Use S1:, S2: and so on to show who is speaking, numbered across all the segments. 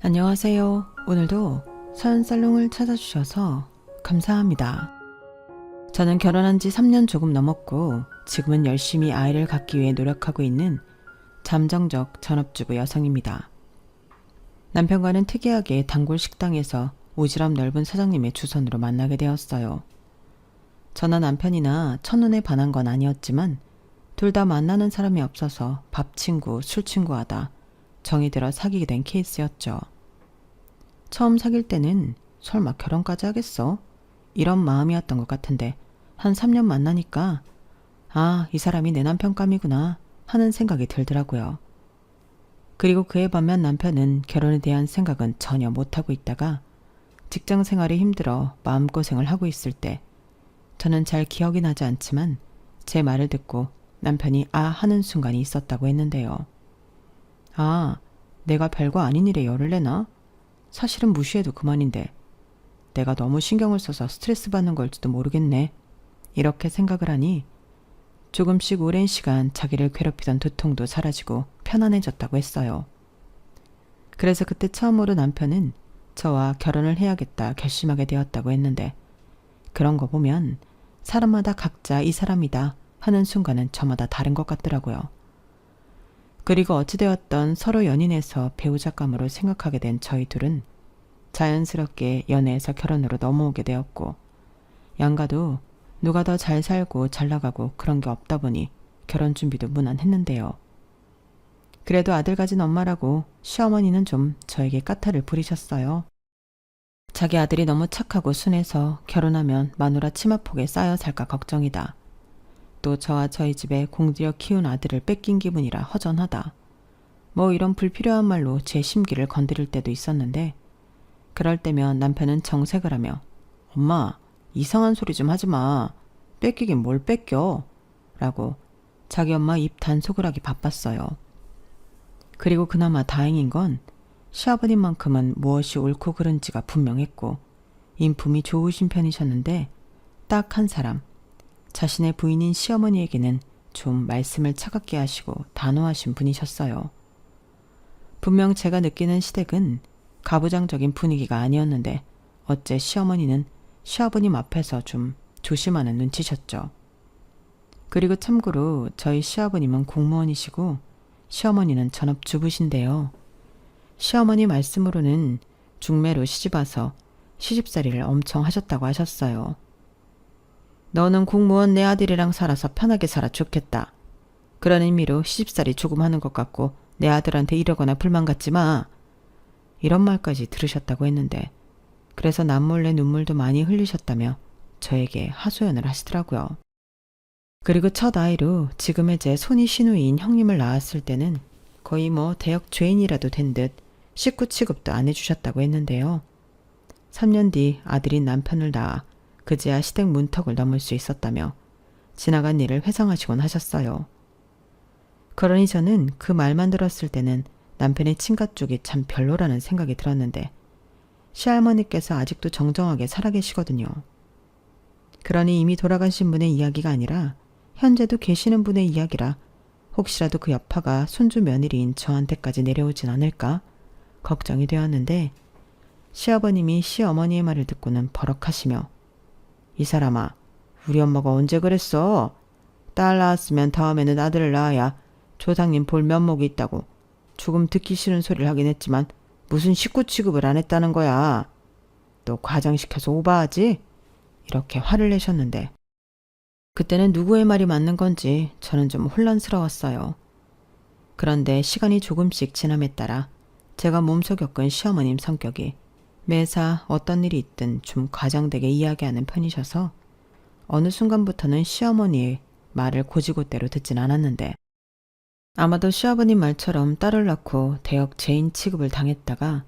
S1: 안녕하세요. 오늘도 서연살롱을 찾아주셔서 감사합니다. 저는 결혼한 지 3년 조금 넘었고 지금은 열심히 아이를 갖기 위해 노력하고 있는 잠정적 전업주부 여성입니다. 남편과는 특이하게 단골 식당에서 오지랖 넓은 사장님의 주선으로 만나게 되었어요. 저나 남편이나 첫눈에 반한 건 아니었지만 둘 다 만나는 사람이 없어서 밥 친구, 술 친구 하다 정이 들어 사귀게 된 케이스였죠. 처음 사귈 때는 설마 결혼까지 하겠어? 이런 마음이었던 것 같은데 한 3년 만나니까 이 사람이 내 남편감이구나 하는 생각이 들더라고요. 그리고 그에 반면 남편은 결혼에 대한 생각은 전혀 못하고 있다가 직장 생활이 힘들어 마음고생을 하고 있을 때 저는 잘 기억이 나지 않지만 제 말을 듣고 남편이 하는 순간이 있었다고 했는데요. 내가 별거 아닌 일에 열을 내나? 사실은 무시해도 그만인데 내가 너무 신경을 써서 스트레스 받는 걸지도 모르겠네. 이렇게 생각을 하니 조금씩 오랜 시간 자기를 괴롭히던 두통도 사라지고 편안해졌다고 했어요. 그래서 그때 처음으로 남편은 저와 결혼을 해야겠다 결심하게 되었다고 했는데 그런 거 보면 사람마다 각자 이 사람이다 하는 순간은 저마다 다른 것 같더라고요. 그리고 어찌되었던 서로 연인에서 배우자감으로 생각하게 된 저희 둘은 자연스럽게 연애에서 결혼으로 넘어오게 되었고 양가도 누가 더 잘 살고 잘 나가고 그런 게 없다 보니 결혼 준비도 무난했는데요. 그래도 아들 가진 엄마라고 시어머니는 좀 저에게 까탈을 부리셨어요. 자기 아들이 너무 착하고 순해서 결혼하면 마누라 치마폭에 쌓여 살까 걱정이다. 또 저와 저희 집에 공들여 키운 아들을 뺏긴 기분이라 허전하다. 뭐 이런 불필요한 말로 제 심기를 건드릴 때도 있었는데 그럴 때면 남편은 정색을 하며 엄마 이상한 소리 좀 하지 마. 뺏기긴 뭘 뺏겨. 라고 자기 엄마 입 단속을 하기 바빴어요. 그리고 그나마 다행인 건 시아버님만큼은 무엇이 옳고 그른지가 분명했고 인품이 좋으신 편이셨는데 딱 한 사람 자신의 부인인 시어머니에게는 좀 말씀을 차갑게 하시고 단호하신 분이셨어요. 분명 제가 느끼는 시댁은 가부장적인 분위기가 아니었는데 어째 시어머니는 시아버님 앞에서 좀 조심하는 눈치셨죠. 그리고 참고로 저희 시아버님은 공무원이시고 시어머니는 전업주부신데요. 시어머니 말씀으로는 중매로 시집와서 시집살이를 엄청 하셨다고 하셨어요. 너는 공무원 내 아들이랑 살아서 편하게 살아 좋겠다. 그런 의미로 시집살이 조금 하는 것 같고 내 아들한테 이러거나 불만 갖지 마. 이런 말까지 들으셨다고 했는데 그래서 남몰래 눈물도 많이 흘리셨다며 저에게 하소연을 하시더라고요. 그리고 첫 아이로 지금의 제 손이 시누이인 형님을 낳았을 때는 거의 뭐 대역 죄인이라도 된 듯 식구 취급도 안 해주셨다고 했는데요. 3년 뒤 아들인 남편을 낳아 그제야 시댁 문턱을 넘을 수 있었다며 지나간 일을 회상하시곤 하셨어요. 그러니 저는 그 말만 들었을 때는 남편의 친가 쪽이 참 별로라는 생각이 들었는데 시할머니께서 아직도 정정하게 살아계시거든요. 그러니 이미 돌아가신 분의 이야기가 아니라 현재도 계시는 분의 이야기라 혹시라도 그 여파가 손주 며느리인 저한테까지 내려오진 않을까 걱정이 되었는데 시아버님이 시어머니의 말을 듣고는 버럭하시며 이 사람아, 우리 엄마가 언제 그랬어? 딸 낳았으면 다음에는 아들을 낳아야 조상님 볼 면목이 있다고 조금 듣기 싫은 소리를 하긴 했지만 무슨 식구 취급을 안 했다는 거야. 또 과장시켜서 오바하지? 이렇게 화를 내셨는데 그때는 누구의 말이 맞는 건지 저는 좀 혼란스러웠어요. 그런데 시간이 조금씩 지남에 따라 제가 몸소 겪은 시어머님 성격이 매사 어떤 일이 있든 좀 과장되게 이야기하는 편이셔서 어느 순간부터는 시어머니의 말을 곧이곧대로 듣진 않았는데 아마도 시아버님 말처럼 딸을 낳고 대역 죄인 취급을 당했다가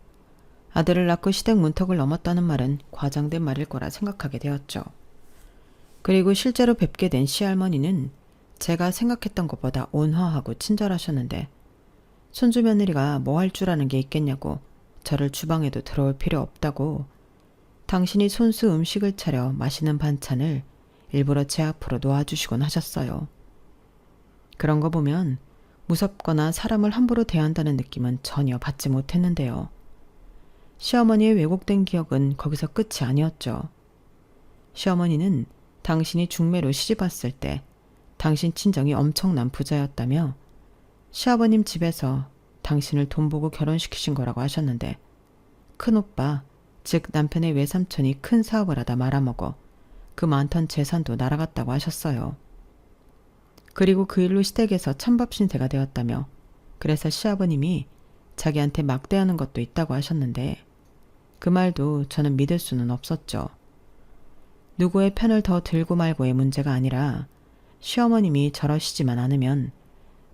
S1: 아들을 낳고 시댁 문턱을 넘었다는 말은 과장된 말일 거라 생각하게 되었죠. 그리고 실제로 뵙게 된 시할머니는 제가 생각했던 것보다 온화하고 친절하셨는데 손주 며느리가 뭐 할 줄 아는 게 있겠냐고 저를 주방에도 들어올 필요 없다고 당신이 손수 음식을 차려 맛있는 반찬을 일부러 제 앞으로 놓아주시곤 하셨어요. 그런 거 보면 무섭거나 사람을 함부로 대한다는 느낌은 전혀 받지 못했는데요. 시어머니의 왜곡된 기억은 거기서 끝이 아니었죠. 시어머니는 당신이 중매로 시집 왔을 때 당신 친정이 엄청난 부자였다며 시아버님 집에서 당신을 돈 보고 결혼시키신 거라고 하셨는데 큰오빠, 즉 남편의 외삼촌이 큰 사업을 하다 말아먹어 그 많던 재산도 날아갔다고 하셨어요. 그리고 그 일로 시댁에서 찬밥 신세가 되었다며 그래서 시아버님이 자기한테 막대하는 것도 있다고 하셨는데 그 말도 저는 믿을 수는 없었죠. 누구의 편을 더 들고 말고의 문제가 아니라 시어머님이 저러시지만 않으면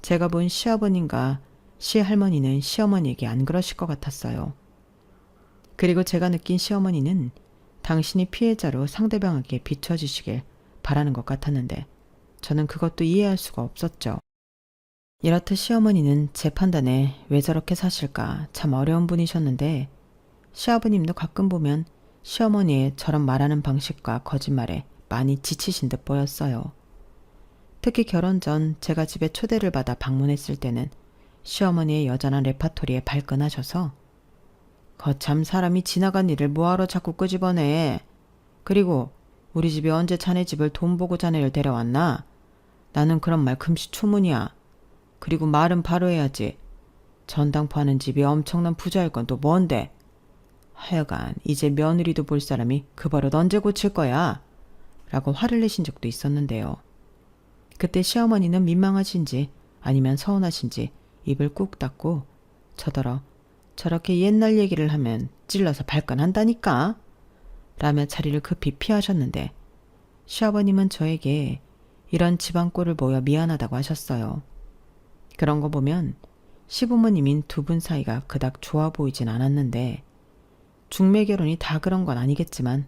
S1: 제가 본 시아버님과 시할머니는 시어머니에게 안 그러실 것 같았어요. 그리고 제가 느낀 시어머니는 당신이 피해자로 상대방에게 비춰주시길 바라는 것 같았는데 저는 그것도 이해할 수가 없었죠. 이렇듯 시어머니는 제 판단에 왜 저렇게 사실까 참 어려운 분이셨는데 시아버님도 가끔 보면 시어머니의 저런 말하는 방식과 거짓말에 많이 지치신 듯 보였어요. 특히 결혼 전 제가 집에 초대를 받아 방문했을 때는 시어머니의 여전한 레파토리에 발끈하셔서 거참 사람이 지나간 일을 뭐하러 자꾸 끄집어내. 그리고 우리 집이 언제 자네 집을 돈 보고 자네를 데려왔나? 나는 그런 말 금시초문이야. 그리고 말은 바로 해야지. 전당포 하는 집이 엄청난 부자일 건 또 뭔데? 하여간 이제 며느리도 볼 사람이 그 버릇 언제 고칠 거야? 라고 화를 내신 적도 있었는데요. 그때 시어머니는 민망하신지 아니면 서운하신지 입을 꾹 닫고 저더러 저렇게 옛날 얘기를 하면 찔러서 발끈한다니까? 라며 자리를 급히 피하셨는데 시아버님은 저에게 이런 집안 꼴을 보여 미안하다고 하셨어요. 그런 거 보면 시부모님인 두 분 사이가 그닥 좋아 보이진 않았는데 중매 결혼이 다 그런 건 아니겠지만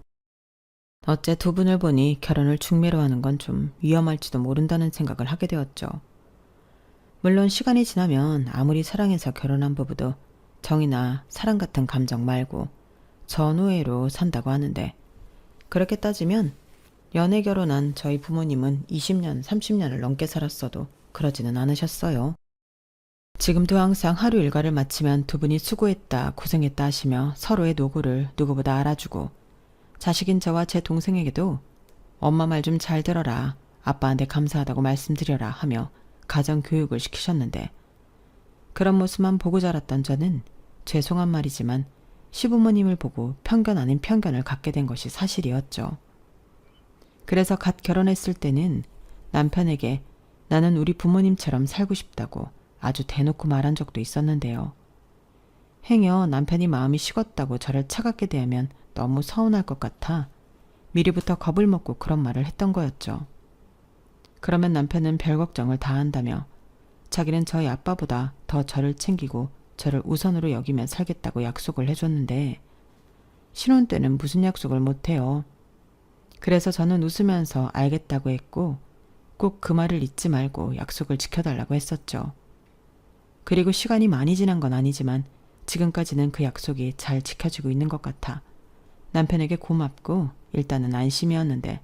S1: 어째 두 분을 보니 결혼을 중매로 하는 건 좀 위험할지도 모른다는 생각을 하게 되었죠. 물론 시간이 지나면 아무리 사랑해서 결혼한 부부도 정이나 사랑 같은 감정 말고 전우애로 산다고 하는데 그렇게 따지면 연애 결혼한 저희 부모님은 20년, 30년을 넘게 살았어도 그러지는 않으셨어요. 지금도 항상 하루 일과를 마치면 두 분이 수고했다, 고생했다 하시며 서로의 노고를 누구보다 알아주고 자식인 저와 제 동생에게도 엄마 말 좀 잘 들어라, 아빠한테 감사하다고 말씀드려라 하며 가정 교육을 시키셨는데 그런 모습만 보고 자랐던 저는 죄송한 말이지만 시부모님을 보고 편견 아닌 편견을 갖게 된 것이 사실이었죠. 그래서 갓 결혼했을 때는 남편에게 나는 우리 부모님처럼 살고 싶다고 아주 대놓고 말한 적도 있었는데요. 행여 남편이 마음이 식었다고 저를 차갑게 대하면 너무 서운할 것 같아 미리부터 겁을 먹고 그런 말을 했던 거였죠. 그러면 남편은 별 걱정을 다 한다며 자기는 저희 아빠보다 더 저를 챙기고 저를 우선으로 여기며 살겠다고 약속을 해줬는데 신혼 때는 무슨 약속을 못해요. 그래서 저는 웃으면서 알겠다고 했고 꼭 그 말을 잊지 말고 약속을 지켜달라고 했었죠. 그리고 시간이 많이 지난 건 아니지만 지금까지는 그 약속이 잘 지켜지고 있는 것 같아 남편에게 고맙고 일단은 안심이었는데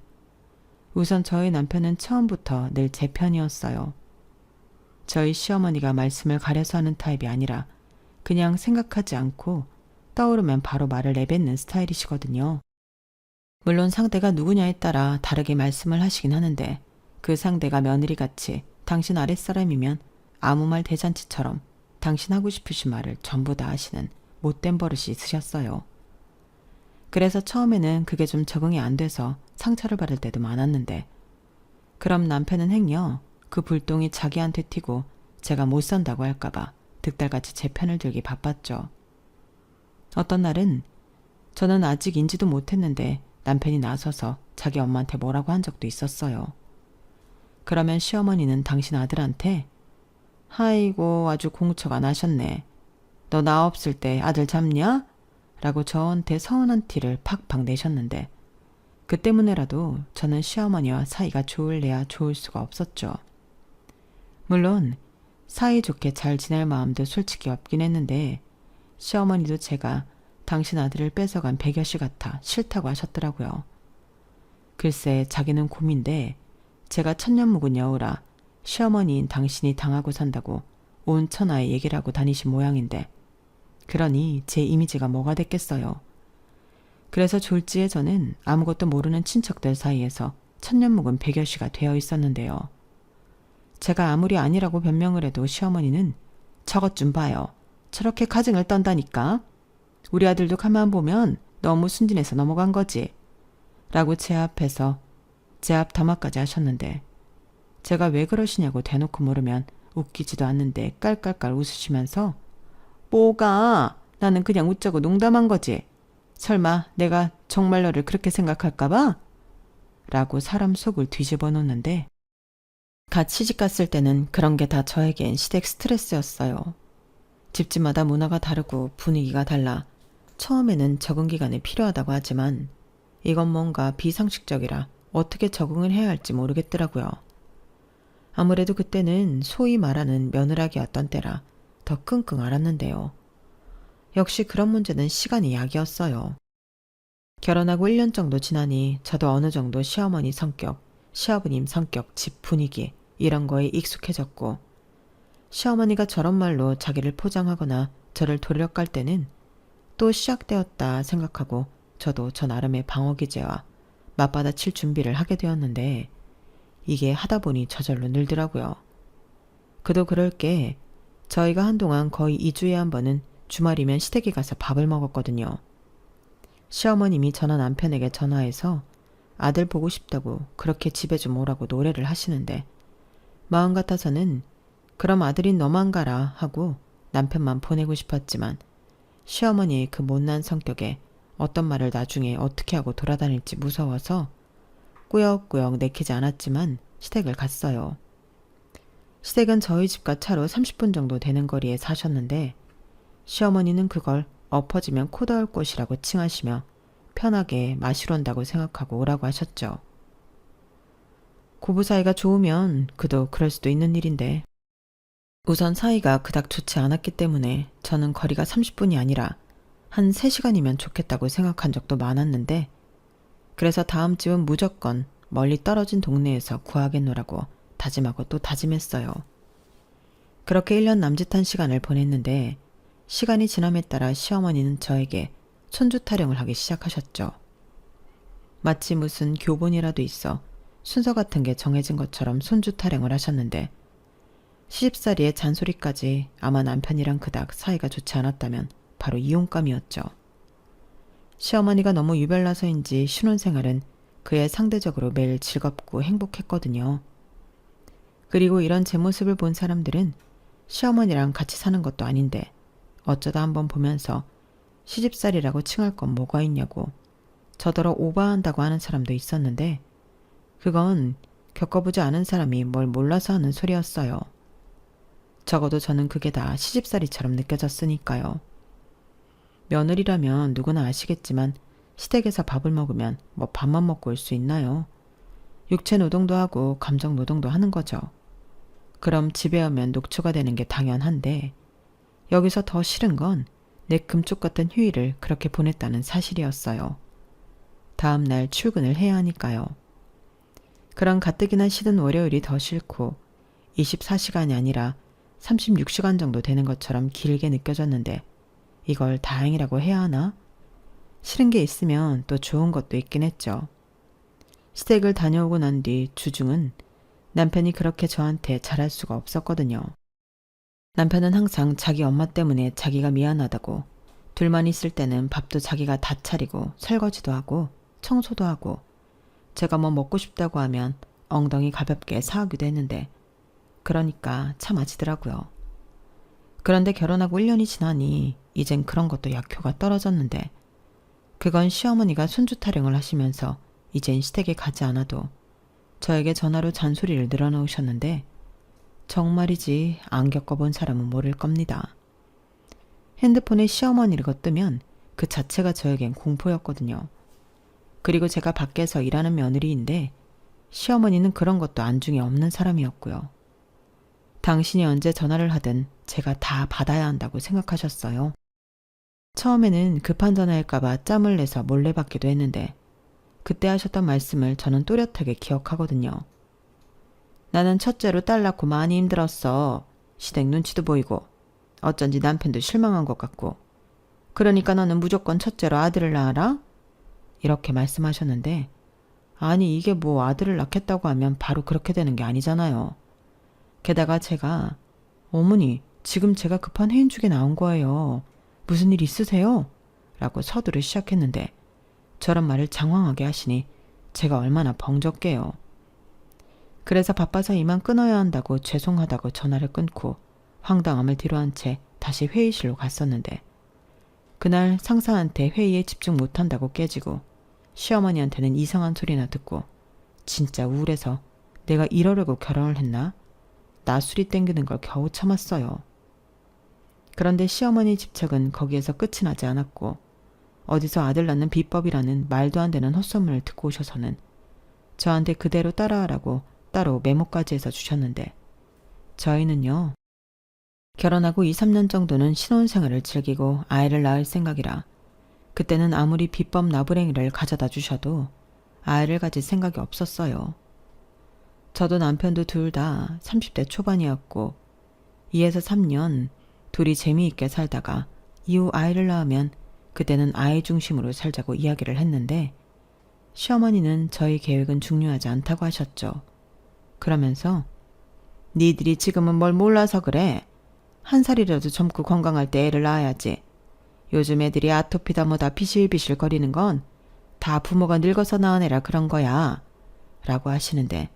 S1: 우선 저희 남편은 처음부터 늘 제 편이었어요. 저희 시어머니가 말씀을 가려서 하는 타입이 아니라 그냥 생각하지 않고 떠오르면 바로 말을 내뱉는 스타일이시거든요. 물론 상대가 누구냐에 따라 다르게 말씀을 하시긴 하는데 그 상대가 며느리같이 당신 아랫사람이면 아무 말 대잔치처럼 당신 하고 싶으신 말을 전부 다 하시는 못된 버릇이 있으셨어요. 그래서 처음에는 그게 좀 적응이 안 돼서 상처를 받을 때도 많았는데 그럼 남편은 행여 그 불똥이 자기한테 튀고 제가 못 산다고 할까봐 득달같이 제 편을 들기 바빴죠. 어떤 날은 저는 아직 인지도 못했는데 남편이 나서서 자기 엄마한테 뭐라고 한 적도 있었어요. 그러면 시어머니는 당신 아들한테 아이고 아주 공처가 나셨네. 너 나 없을 때 아들 잡냐? 라고 저한테 서운한 티를 팍팍 내셨는데 그 때문에라도 저는 시어머니와 사이가 좋을래야 좋을 수가 없었죠. 물론 사이좋게 잘 지낼 마음도 솔직히 없긴 했는데 시어머니도 제가 당신 아들을 뺏어간 배겨씨 같아 싫다고 하셨더라고요. 글쎄 자기는 곰인데 제가 천년 묵은 여우라 시어머니인 당신이 당하고 산다고 온 천하에 얘기를 하고 다니신 모양인데 그러니 제 이미지가 뭐가 됐겠어요. 그래서 졸지에 저는 아무것도 모르는 친척들 사이에서 천년 묵은 백여시가 되어 있었는데요. 제가 아무리 아니라고 변명을 해도 시어머니는 저것 좀 봐요. 저렇게 가증을 떤다니까. 우리 아들도 가만 보면 너무 순진해서 넘어간 거지. 라고 제 앞에서 제 앞 담화까지 하셨는데 제가 왜 그러시냐고 대놓고 물으면 웃기지도 않는데 깔깔깔 웃으시면서 뭐가 나는 그냥 웃자고 농담한 거지. 설마 내가 정말 너를 그렇게 생각할까 봐? 라고 사람 속을 뒤집어 놓는데 갓 시집갔을 때는 그런 게 다 저에겐 시댁 스트레스였어요. 집집마다 문화가 다르고 분위기가 달라 처음에는 적응 기간이 필요하다고 하지만 이건 뭔가 비상식적이라 어떻게 적응을 해야 할지 모르겠더라고요. 아무래도 그때는 소위 말하는 며느라기였던 때라 더 끙끙 앓았는데요. 역시 그런 문제는 시간이 약이었어요. 결혼하고 1년 정도 지나니 저도 어느 정도 시어머니 성격, 시아버님 성격, 집 분위기 이런 거에 익숙해졌고 시어머니가 저런 말로 자기를 포장하거나 저를 돌려깔 때는 또 시작되었다 생각하고 저도 저 나름의 방어기제와 맞받아칠 준비를 하게 되었는데 이게 하다 보니 저절로 늘더라고요. 그도 그럴 게 저희가 한동안 거의 2주에 한 번은 주말이면 시댁에 가서 밥을 먹었거든요. 시어머님이 저나 남편에게 전화해서 아들 보고 싶다고 그렇게 집에 좀 오라고 노래를 하시는데 마음 같아서는 그럼 아들인 너만 가라 하고 남편만 보내고 싶었지만 시어머니의 그 못난 성격에 어떤 말을 나중에 어떻게 하고 돌아다닐지 무서워서 꾸역꾸역 내키지 않았지만 시댁을 갔어요. 시댁은 저희 집과 차로 30분 정도 되는 거리에 사셨는데 시어머니는 그걸 엎어지면 코 닿을 곳이라고 칭하시며 편하게 마시러 온다고 생각하고 오라고 하셨죠. 고부 사이가 좋으면 그도 그럴 수도 있는 일인데 우선 사이가 그닥 좋지 않았기 때문에 저는 거리가 30분이 아니라 한 3시간이면 좋겠다고 생각한 적도 많았는데 그래서 다음 집은 무조건 멀리 떨어진 동네에서 구하겠노라고 다짐하고 또 다짐했어요. 그렇게 1년 남짓한 시간을 보냈는데 시간이 지남에 따라 시어머니는 저에게 손주 타령을 하기 시작하셨죠. 마치 무슨 교본이라도 있어 순서 같은 게 정해진 것처럼 손주 타령을 하셨는데 시집살이의 잔소리까지 아마 남편이랑 그닥 사이가 좋지 않았다면 바로 이혼감이었죠. 시어머니가 너무 유별나서인지 신혼생활은 그의 상대적으로 매일 즐겁고 행복했거든요. 그리고 이런 제 모습을 본 사람들은 시어머니랑 같이 사는 것도 아닌데 어쩌다 한번 보면서 시집살이라고 칭할 건 뭐가 있냐고 저더러 오바한다고 하는 사람도 있었는데 그건 겪어보지 않은 사람이 뭘 몰라서 하는 소리였어요. 적어도 저는 그게 다 시집살이처럼 느껴졌으니까요. 며느리라면 누구나 아시겠지만 시댁에서 밥을 먹으면 뭐 밥만 먹고 올 수 있나요? 육체 노동도 하고 감정 노동도 하는 거죠. 그럼 집에 오면 녹초가 되는 게 당연한데 여기서 더 싫은 건 내 금쪽 같은 휴일을 그렇게 보냈다는 사실이었어요. 다음 날 출근을 해야 하니까요. 그런 가뜩이나 싫은 월요일이 더 싫고 24시간이 아니라 36시간 정도 되는 것처럼 길게 느껴졌는데 이걸 다행이라고 해야 하나? 싫은 게 있으면 또 좋은 것도 있긴 했죠. 시댁을 다녀오고 난 뒤 주중은 남편이 그렇게 저한테 잘할 수가 없었거든요. 남편은 항상 자기 엄마 때문에 자기가 미안하다고 둘만 있을 때는 밥도 자기가 다 차리고 설거지도 하고 청소도 하고 제가 뭐 먹고 싶다고 하면 엉덩이 가볍게 사오기도 했는데 그러니까 참아지더라고요. 그런데 결혼하고 1년이 지나니 이젠 그런 것도 약효가 떨어졌는데 그건 시어머니가 손주 타령을 하시면서 이젠 시댁에 가지 않아도 저에게 전화로 잔소리를 늘어놓으셨는데 정말이지 안 겪어본 사람은 모를 겁니다. 핸드폰에 시어머니를 뜨면 그 자체가 저에겐 공포였거든요. 그리고 제가 밖에서 일하는 며느리인데 시어머니는 그런 것도 안중에 없는 사람이었고요. 당신이 언제 전화를 하든 제가 다 받아야 한다고 생각하셨어요. 처음에는 급한 전화일까봐 짬을 내서 몰래 받기도 했는데 그때 하셨던 말씀을 저는 또렷하게 기억하거든요. 나는 첫째로 딸 낳고 많이 힘들었어. 시댁 눈치도 보이고 어쩐지 남편도 실망한 것 같고 그러니까 너는 무조건 첫째로 아들을 낳아라? 이렇게 말씀하셨는데, 아니 이게 뭐 아들을 낳겠다고 하면 바로 그렇게 되는 게 아니잖아요. 게다가 제가 어머니 지금 제가 급한 회인 중에 나온 거예요. 무슨 일 있으세요? 라고 서두를 시작했는데 저런 말을 장황하게 하시니 제가 얼마나 벙적게요. 그래서 바빠서 이만 끊어야 한다고 죄송하다고 전화를 끊고 황당함을 뒤로한 채 다시 회의실로 갔었는데 그날 상사한테 회의에 집중 못한다고 깨지고 시어머니한테는 이상한 소리나 듣고 진짜 우울해서 내가 이러려고 결혼을 했나? 나술이 땡기는 걸 겨우 참았어요. 그런데 시어머니 집착은 거기에서 끝이 나지 않았고 어디서 아들 낳는 비법이라는 말도 안 되는 헛소문을 듣고 오셔서는 저한테 그대로 따라하라고 따로 메모까지 해서 주셨는데 저희는요. 결혼하고 2, 3년 정도는 신혼생활을 즐기고 아이를 낳을 생각이라 그때는 아무리 비법 나부랭이를 가져다 주셔도 아이를 가질 생각이 없었어요. 저도 남편도 둘 다 30대 초반이었고 2에서 3년 둘이 재미있게 살다가 이후 아이를 낳으면 그때는 아이 중심으로 살자고 이야기를 했는데 시어머니는 저희 계획은 중요하지 않다고 하셨죠. 그러면서 니들이 지금은 뭘 몰라서 그래. 한 살이라도 젊고 건강할 때 애를 낳아야지. 요즘 애들이 아토피다 뭐다 비실비실 거리는 건 다 부모가 늙어서 낳은 애라 그런 거야. 라고 하시는데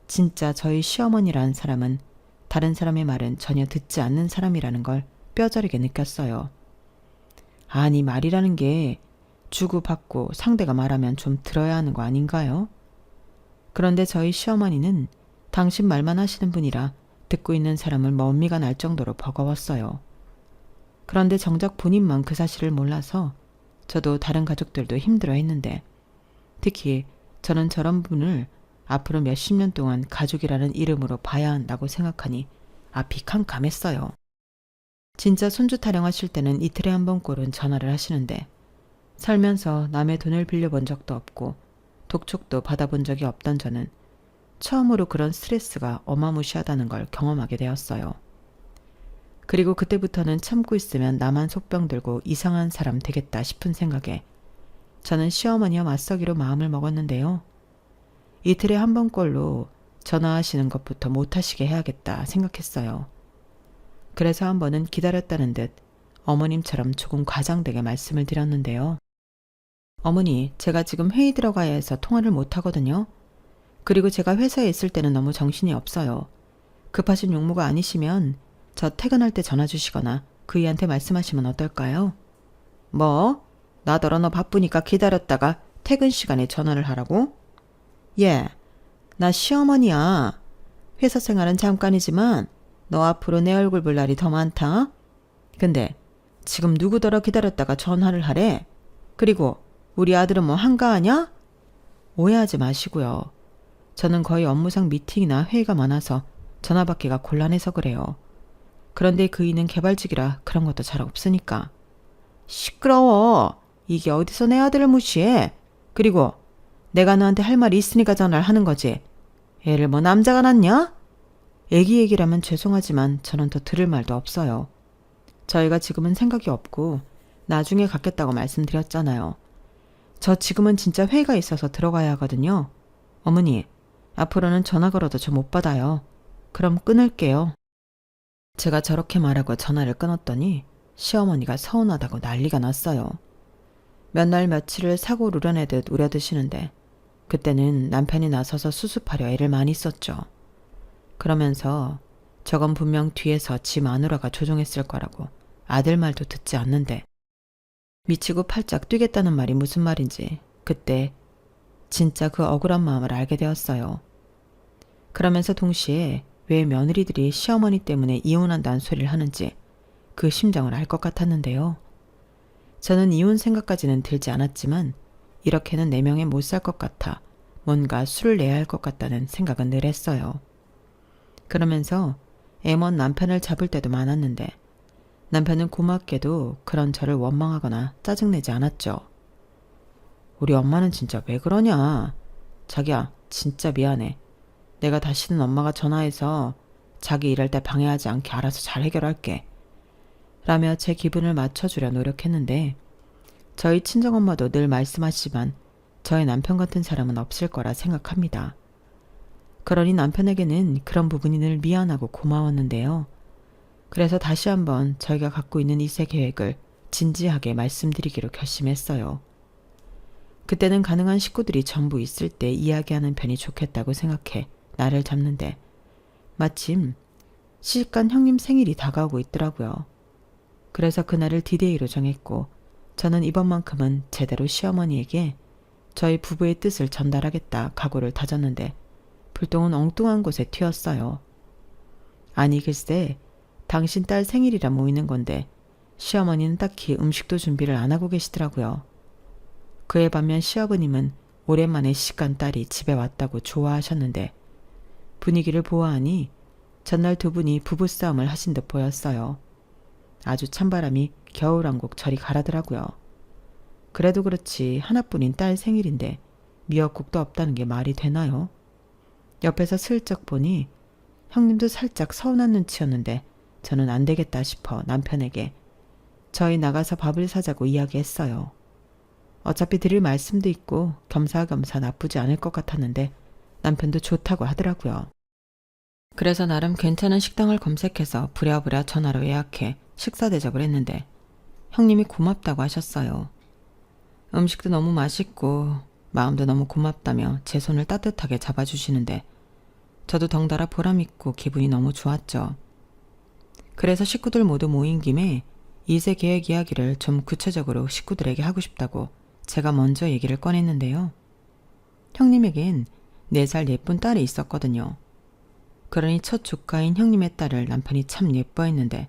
S1: 진짜 저희 시어머니라는 사람은 다른 사람의 말은 전혀 듣지 않는 사람이라는 걸 뼈저리게 느꼈어요. 아니 말이라는 게 주고받고 상대가 말하면 좀 들어야 하는 거 아닌가요? 그런데 저희 시어머니는 당신 말만 하시는 분이라 듣고 있는 사람을 먼미가 날 정도로 버거웠어요. 그런데 정작 본인만 그 사실을 몰라서 저도 다른 가족들도 힘들어했는데 특히 저는 저런 분을 앞으로 몇십 년 동안 가족이라는 이름으로 봐야 한다고 생각하니 앞이 캄캄했어요. 진짜 손주 타령하실 때는 이틀에 한 번꼴은 전화를 하시는데 살면서 남의 돈을 빌려본 적도 없고 독촉도 받아본 적이 없던 저는 처음으로 그런 스트레스가 어마무시하다는 걸 경험하게 되었어요. 그리고 그때부터는 참고 있으면 나만 속병 들고 이상한 사람 되겠다 싶은 생각에 저는 시어머니와 맞서기로 마음을 먹었는데요. 이틀에 한 번꼴로 전화하시는 것부터 못하시게 해야겠다 생각했어요. 그래서 한 번은 기다렸다는 듯 어머님처럼 조금 과장되게 말씀을 드렸는데요. 어머니, 제가 지금 회의 들어가야 해서 통화를 못하거든요. 그리고 제가 회사에 있을 때는 너무 정신이 없어요. 급하신 용무가 아니시면 저 퇴근할 때 전화 주시거나 그이한테 말씀하시면 어떨까요? 뭐? 나더러 너 바쁘니까 기다렸다가 퇴근 시간에 전화를 하라고? 예, 나 시어머니야. 회사 생활은 잠깐이지만 너 앞으로 내 얼굴 볼 날이 더 많다. 근데 지금 누구더러 기다렸다가 전화를 하래? 그리고 우리 아들은 뭐 한가하냐? 오해하지 마시고요. 저는 거의 업무상 미팅이나 회의가 많아서 전화 받기가 곤란해서 그래요. 그런데 그이는 개발직이라 그런 것도 잘 없으니까. 시끄러워. 이게 어디서 내 아들을 무시해. 그리고 내가 너한테 할 말이 있으니까 전화를 하는 거지. 애를 뭐 남자가 낳냐? 애기 얘기라면 죄송하지만 저는 더 들을 말도 없어요. 저희가 지금은 생각이 없고 나중에 갖겠다고 말씀드렸잖아요. 저 지금은 진짜 회의가 있어서 들어가야 하거든요. 어머니, 앞으로는 전화 걸어도 저 못 받아요. 그럼 끊을게요. 제가 저렇게 말하고 전화를 끊었더니 시어머니가 서운하다고 난리가 났어요. 몇 날 며칠을 사고 누려내듯 우려드시는데 그때는 남편이 나서서 수습하려 애를 많이 썼죠. 그러면서 저건 분명 뒤에서 지 마누라가 조종했을 거라고 아들 말도 듣지 않는데 미치고 팔짝 뛰겠다는 말이 무슨 말인지 그때 진짜 그 억울한 마음을 알게 되었어요. 그러면서 동시에 왜 며느리들이 시어머니 때문에 이혼한다는 소리를 하는지 그 심정을 알 것 같았는데요. 저는 이혼 생각까지는 들지 않았지만 이렇게는 4명에 못 살 것 같아 뭔가 수를 내야 할 것 같다는 생각은 늘 했어요. 그러면서 애먼 남편을 잡을 때도 많았는데 남편은 고맙게도 그런 저를 원망하거나 짜증내지 않았죠. 우리 엄마는 진짜 왜 그러냐. 자기야, 진짜 미안해. 내가 다시는 엄마가 전화해서 자기 일할 때 방해하지 않게 알아서 잘 해결할게. 라며 제 기분을 맞춰주려 노력했는데 저희 친정엄마도 늘 말씀하시지만 저의 남편 같은 사람은 없을 거라 생각합니다. 그러니 남편에게는 그런 부분이 늘 미안하고 고마웠는데요. 그래서 다시 한번 저희가 갖고 있는 이세 계획을 진지하게 말씀드리기로 결심했어요. 그때는 가능한 식구들이 전부 있을 때 이야기하는 편이 좋겠다고 생각해 날을 잡는데 마침 시집간 형님 생일이 다가오고 있더라고요. 그래서 그날을 디데이로 정했고 저는 이번만큼은 제대로 시어머니에게 저희 부부의 뜻을 전달하겠다 각오를 다졌는데 불똥은 엉뚱한 곳에 튀었어요. 아니 글쎄 당신 딸 생일이라 모이는 건데 시어머니는 딱히 음식도 준비를 안 하고 계시더라고요. 그에 반면 시아버님은 오랜만에 시집간 딸이 집에 왔다고 좋아하셨는데 분위기를 보아하니 전날 두 분이 부부싸움을 하신 듯 보였어요. 아주 찬바람이 겨울왕국 저리 가라더라고요. 그래도 그렇지 하나뿐인 딸 생일인데 미역국도 없다는 게 말이 되나요? 옆에서 슬쩍 보니 형님도 살짝 서운한 눈치였는데 저는 안 되겠다 싶어 남편에게 저희 나가서 밥을 사자고 이야기했어요. 어차피 드릴 말씀도 있고 겸사겸사 나쁘지 않을 것 같았는데 남편도 좋다고 하더라고요. 그래서 나름 괜찮은 식당을 검색해서 부랴부랴 전화로 예약해 식사 대접을 했는데 형님이 고맙다고 하셨어요. 음식도 너무 맛있고 마음도 너무 고맙다며 제 손을 따뜻하게 잡아주시는데 저도 덩달아 보람있고 기분이 너무 좋았죠. 그래서 식구들 모두 모인 김에 2세 계획 이야기를 좀 구체적으로 식구들에게 하고 싶다고 제가 먼저 얘기를 꺼냈는데요. 형님에겐 4살 예쁜 딸이 있었거든요. 그러니 첫 조카인 형님의 딸을 남편이 참 예뻐했는데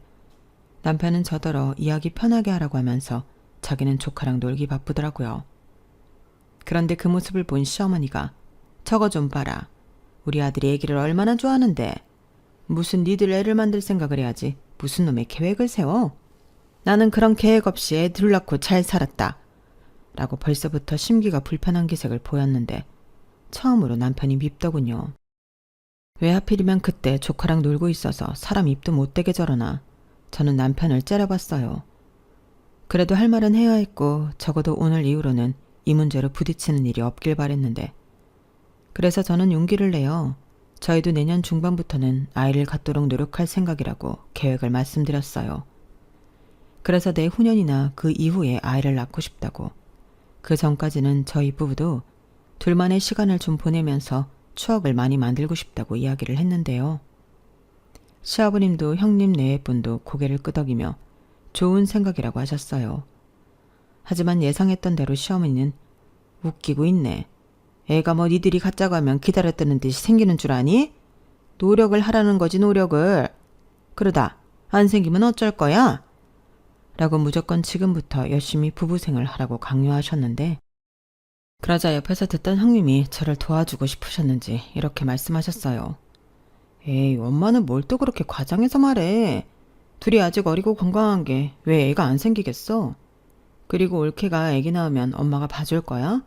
S1: 남편은 저더러 이야기 편하게 하라고 하면서 자기는 조카랑 놀기 바쁘더라고요. 그런데 그 모습을 본 시어머니가 저거 좀 봐라. 우리 아들이 애기를 얼마나 좋아하는데 무슨 니들 애를 만들 생각을 해야지 무슨 놈의 계획을 세워. 나는 그런 계획 없이 애 둘 낳고 잘 살았다. 라고 벌써부터 심기가 불편한 기색을 보였는데 처음으로 남편이 밉더군요. 왜 하필이면 그때 조카랑 놀고 있어서 사람 입도 못 대게 저러나. 저는 남편을 째려봤어요. 그래도 할 말은 해야 했고 적어도 오늘 이후로는 이 문제로 부딪히는 일이 없길 바랬는데 그래서 저는 용기를 내어 저희도 내년 중반부터는 아이를 갖도록 노력할 생각이라고 계획을 말씀드렸어요. 그래서 내후년이나 그 이후에 아이를 낳고 싶다고. 그 전까지는 저희 부부도 둘만의 시간을 좀 보내면서 추억을 많이 만들고 싶다고 이야기를 했는데요. 시아버님도 형님 네의 분도 고개를 끄덕이며 좋은 생각이라고 하셨어요. 하지만 예상했던 대로 시어머니는 웃기고 있네. 애가 뭐 니들이 갖자고 하면 기다렸다는 듯이 생기는 줄 아니? 노력을 하라는 거지 노력을. 그러다 안 생기면 어쩔 거야? 라고 무조건 지금부터 열심히 부부생을 하라고 강요하셨는데 그러자 옆에서 듣던 형님이 저를 도와주고 싶으셨는지 이렇게 말씀하셨어요. 에이 엄마는 뭘 또 그렇게 과장해서 말해. 둘이 아직 어리고 건강한 게 왜 애가 안 생기겠어? 그리고 올케가 애기 낳으면 엄마가 봐줄 거야?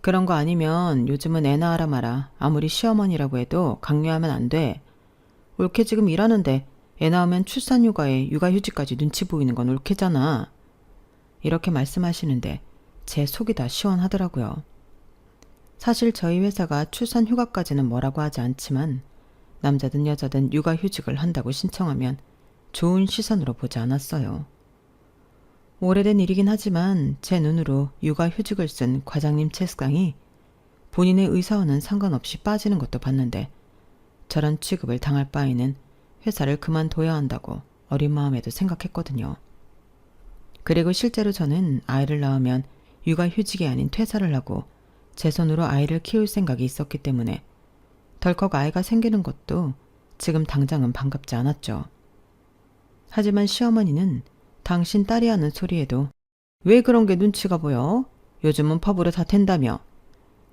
S1: 그런 거 아니면 요즘은 애 낳아라 마라. 아무리 시어머니라고 해도 강요하면 안 돼. 올케 지금 일하는데 애 낳으면 출산휴가에 육아휴직까지 눈치 보이는 건 올케잖아. 이렇게 말씀하시는데 제 속이 다 시원하더라고요. 사실 저희 회사가 출산휴가까지는 뭐라고 하지 않지만 남자든 여자든 육아휴직을 한다고 신청하면 좋은 시선으로 보지 않았어요. 오래된 일이긴 하지만 제 눈으로 육아휴직을 쓴 과장님 채스강이 본인의 의사와는 상관없이 빠지는 것도 봤는데 저런 취급을 당할 바에는 회사를 그만둬야 한다고 어린 마음에도 생각했거든요. 그리고 실제로 저는 아이를 낳으면 육아휴직이 아닌 퇴사를 하고 제 손으로 아이를 키울 생각이 있었기 때문에 덜컥 아이가 생기는 것도 지금 당장은 반갑지 않았죠. 하지만 시어머니는 당신 딸이 하는 소리에도 왜 그런 게 눈치가 보여? 요즘은 펍으로 다 된다며.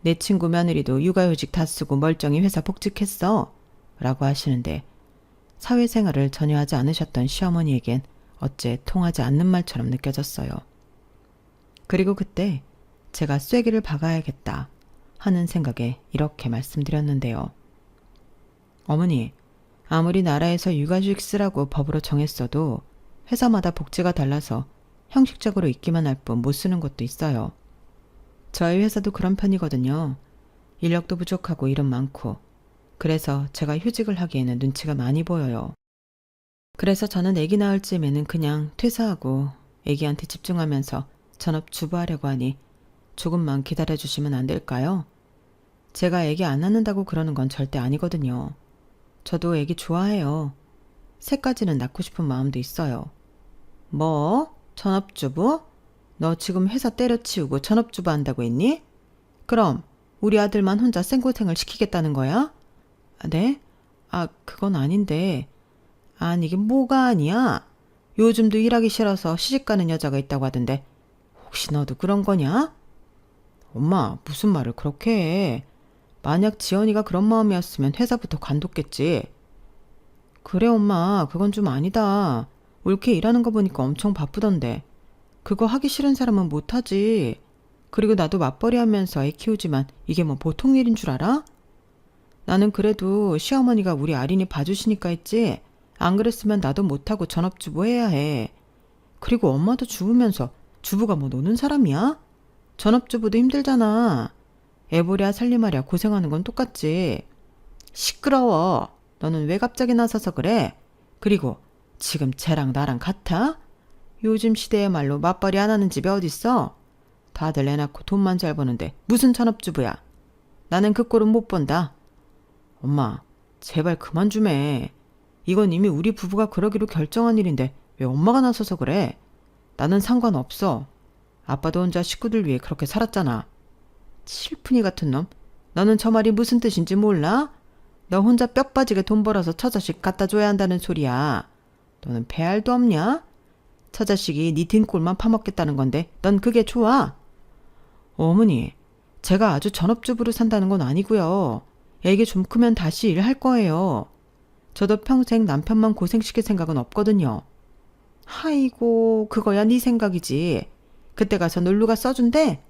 S1: 내 친구 며느리도 육아휴직 다 쓰고 멀쩡히 회사 복직했어. 라고 하시는데 사회생활을 전혀 하지 않으셨던 시어머니에겐 어째 통하지 않는 말처럼 느껴졌어요. 그리고 그때 제가 쐐기를 박아야겠다 하는 생각에 이렇게 말씀드렸는데요. 어머니, 아무리 나라에서 육아휴직 쓰라고 법으로 정했어도 회사마다 복지가 달라서 형식적으로 있기만 할 뿐 못 쓰는 곳도 있어요. 저희 회사도 그런 편이거든요. 인력도 부족하고 일은 많고. 그래서 제가 휴직을 하기에는 눈치가 많이 보여요. 그래서 저는 아기 낳을 즈음에는 그냥 퇴사하고 아기한테 집중하면서 전업주부하려고 하니 조금만 기다려주시면 안 될까요? 제가 아기 안 낳는다고 그러는 건 절대 아니거든요. 저도 아기 좋아해요. 셋까지는 낳고 싶은 마음도 있어요. 뭐? 전업주부? 너 지금 회사 때려치우고 전업주부 한다고 했니? 그럼 우리 아들만 혼자 생고생을 시키겠다는 거야? 네? 그건 아닌데. 아니 이게 뭐가 아니야? 요즘도 일하기 싫어서 시집가는 여자가 있다고 하던데 혹시 너도 그런 거냐? 엄마 무슨 말을 그렇게 해. 만약 지연이가 그런 마음이었으면 회사부터 관뒀겠지. 그래 엄마 그건 좀 아니다. 옳게 일하는 거 보니까 엄청 바쁘던데. 그거 하기 싫은 사람은 못하지. 그리고 나도 맞벌이 하면서 애 키우지만 이게 뭐 보통 일인 줄 알아? 나는 그래도 시어머니가 우리 아린이 봐주시니까 했지. 안 그랬으면 나도 못하고 전업주부 해야 해. 그리고 엄마도 주부면서 주부가 뭐 노는 사람이야? 전업주부도 힘들잖아. 애보랴 살림하랴 고생하는 건 똑같지. 시끄러워. 너는 왜 갑자기 나서서 그래? 그리고 지금 쟤랑 나랑 같아? 요즘 시대의 말로 맞벌이 안 하는 집이 어딨어? 다들 애 낳고 돈만 잘 버는데 무슨 전업주부야? 나는 그 꼴은 못 본다. 엄마, 제발 그만 좀 해. 이건 이미 우리 부부가 그러기로 결정한 일인데 왜 엄마가 나서서 그래? 나는 상관없어. 아빠도 혼자 식구들 위해 그렇게 살았잖아. 실푼이 같은 놈. 너는 저 말이 무슨 뜻인지 몰라? 너 혼자 뼈 빠지게 돈 벌어서 처자식 갖다 줘야 한다는 소리야. 너는 배알도 없냐? 처자식이 네 등골만 파먹겠다는 건데 넌 그게 좋아? 어머니, 제가 아주 전업주부로 산다는 건 아니고요. 애기 좀 크면 다시 일할 거예요. 저도 평생 남편만 고생시킬 생각은 없거든요. 아이고, 그거야 네 생각이지. 그때 가서 놀루가 써준대?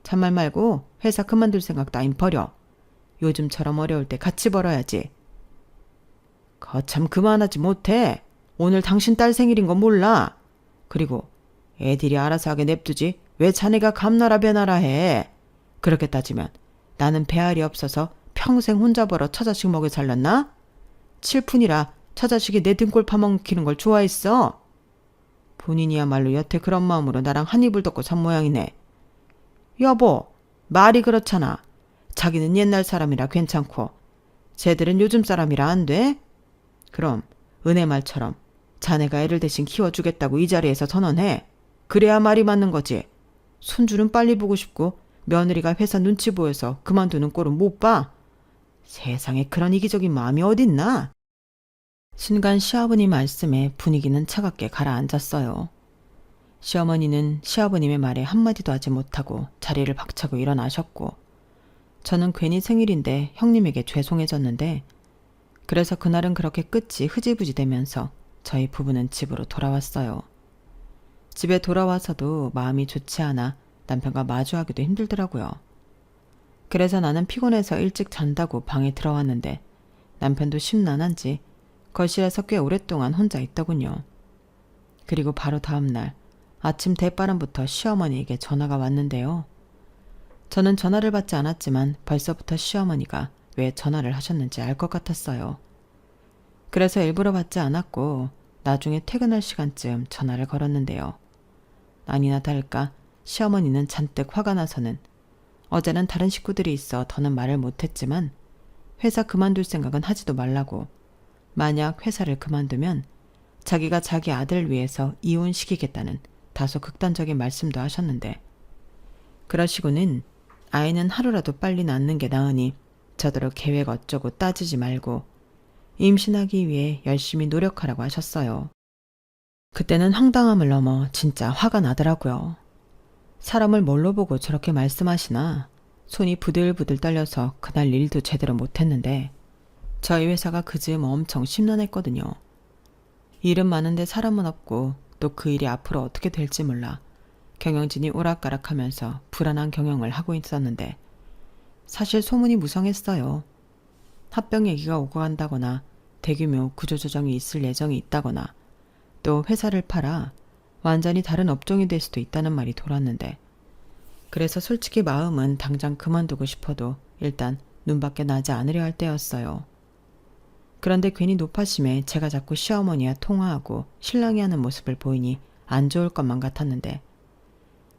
S1: 잔말 말고 회사 그만둘 생각 따윈 버려. 요즘처럼 어려울 때 같이 벌어야지. 거참 그만하지 못해. 오늘 당신 딸 생일인 거 몰라. 그리고 애들이 알아서 하게 냅두지 왜 자네가 감나라 배나라 해. 그렇게 따지면 나는 배알이 없어서 평생 혼자 벌어 처자식 먹여 살렸나? 칠푼이라 처자식이 내 등골 파먹히는 걸 좋아했어. 본인이야말로 여태 그런 마음으로 나랑 한 입을 덮고 산 모양이네. 여보, 말이 그렇잖아. 자기는 옛날 사람이라 괜찮고 쟤들은 요즘 사람이라 안 돼? 그럼 은혜 말처럼 자네가 애를 대신 키워주겠다고 이 자리에서 선언해. 그래야 말이 맞는 거지. 손주는 빨리 보고 싶고 며느리가 회사 눈치 보여서 그만두는 꼴은 못 봐. 세상에 그런 이기적인 마음이 어딨나? 순간 시아버님 말씀에 분위기는 차갑게 가라앉았어요. 시어머니는 시아버님의 말에 한마디도 하지 못하고 자리를 박차고 일어나셨고 저는 괜히 생일인데 형님에게 죄송해졌는데 그래서 그날은 그렇게 끝이 흐지부지 되면서 저희 부부는 집으로 돌아왔어요. 집에 돌아와서도 마음이 좋지 않아 남편과 마주하기도 힘들더라고요. 그래서 나는 피곤해서 일찍 잔다고 방에 들어왔는데 남편도 심란한지 거실에서 꽤 오랫동안 혼자 있더군요. 그리고 바로 다음날 아침 대바람부터 시어머니에게 전화가 왔는데요. 저는 전화를 받지 않았지만 벌써부터 시어머니가 왜 전화를 하셨는지 알 것 같았어요. 그래서 일부러 받지 않았고 나중에 퇴근할 시간쯤 전화를 걸었는데요. 아니나 다를까 시어머니는 잔뜩 화가 나서는 어제는 다른 식구들이 있어 더는 말을 못했지만 회사 그만둘 생각은 하지도 말라고 만약 회사를 그만두면 자기가 자기 아들을 위해서 이혼시키겠다는 다소 극단적인 말씀도 하셨는데 그러시고는 아이는 하루라도 빨리 낳는 게 나으니 저더러 계획 어쩌고 따지지 말고 임신하기 위해 열심히 노력하라고 하셨어요. 그때는 황당함을 넘어 진짜 화가 나더라고요. 사람을 뭘로 보고 저렇게 말씀하시나 손이 부들부들 떨려서 그날 일도 제대로 못했는데 저희 회사가 그즈음 엄청 심란했거든요. 일은 많은데 사람은 없고 또 그 일이 앞으로 어떻게 될지 몰라 경영진이 오락가락하면서 불안한 경영을 하고 있었는데 사실 소문이 무성했어요. 합병 얘기가 오고 간다거나 대규모 구조조정이 있을 예정이 있다거나 또 회사를 팔아 완전히 다른 업종이 될 수도 있다는 말이 돌았는데, 그래서 솔직히 마음은 당장 그만두고 싶어도 일단 눈밖에 나지 않으려 할 때였어요. 그런데 괜히 노파심에 제가 자꾸 시어머니와 통화하고 신랑이 하는 모습을 보이니 안 좋을 것만 같았는데,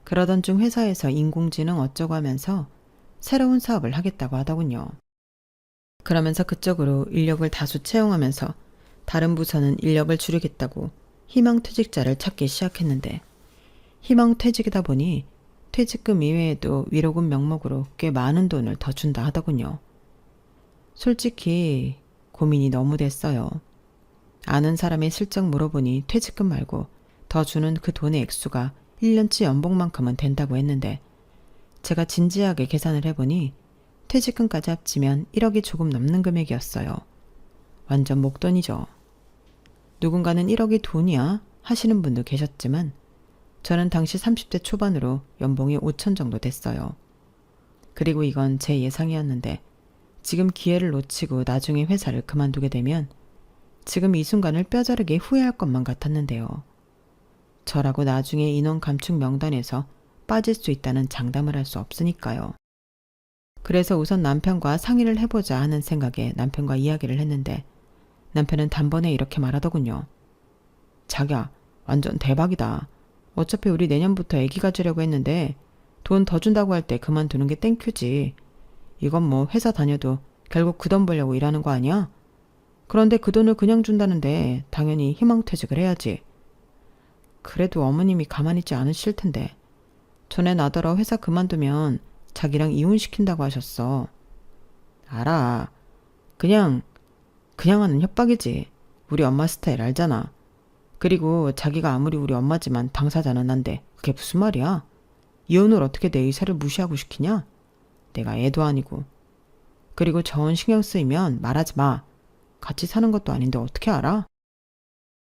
S1: 그러던 중 회사에서 인공지능 어쩌고 하면서 새로운 사업을 하겠다고 하더군요. 그러면서 그쪽으로 인력을 다수 채용하면서 다른 부서는 인력을 줄이겠다고 희망퇴직자를 찾기 시작했는데, 희망퇴직이다 보니 퇴직금 이외에도 위로금 명목으로 꽤 많은 돈을 더 준다 하더군요. 솔직히 고민이 너무 됐어요. 아는 사람이 슬쩍 물어보니 퇴직금 말고 더 주는 그 돈의 액수가 1년치 연봉만큼은 된다고 했는데, 제가 진지하게 계산을 해보니 퇴직금까지 합치면 1억이 조금 넘는 금액이었어요. 완전 목돈이죠. 누군가는 1억이 돈이야 하시는 분도 계셨지만, 저는 당시 30대 초반으로 연봉이 5천 정도 됐어요. 그리고 이건 제 예상이었는데, 지금 기회를 놓치고 나중에 회사를 그만두게 되면 지금 이 순간을 뼈저리게 후회할 것만 같았는데요. 저라고 나중에 인원 감축 명단에서 빠질 수 있다는 장담을 할 수 없으니까요. 그래서 우선 남편과 상의를 해보자 하는 생각에 남편과 이야기를 했는데, 남편은 단번에 이렇게 말하더군요. 자기야, 완전 대박이다. 어차피 우리 내년부터 애기 가지려고 했는데 돈 더 준다고 할 때 그만두는 게 땡큐지. 이건 뭐 회사 다녀도 결국 그 돈 벌려고 일하는 거 아니야? 그런데 그 돈을 그냥 준다는데 당연히 희망퇴직을 해야지. 그래도 어머님이 가만히 있지 않으실 텐데. 전에 나더러 회사 그만두면 자기랑 이혼시킨다고 하셨어. 알아. 그냥 하는 협박이지. 우리 엄마 스타일 알잖아. 그리고 자기가 아무리 우리 엄마지만 당사자는 난데 그게 무슨 말이야? 이혼을 어떻게 내 의사를 무시하고 시키냐? 내가 애도 아니고. 그리고 저혼 신경 쓰이면 말하지 마. 같이 사는 것도 아닌데 어떻게 알아?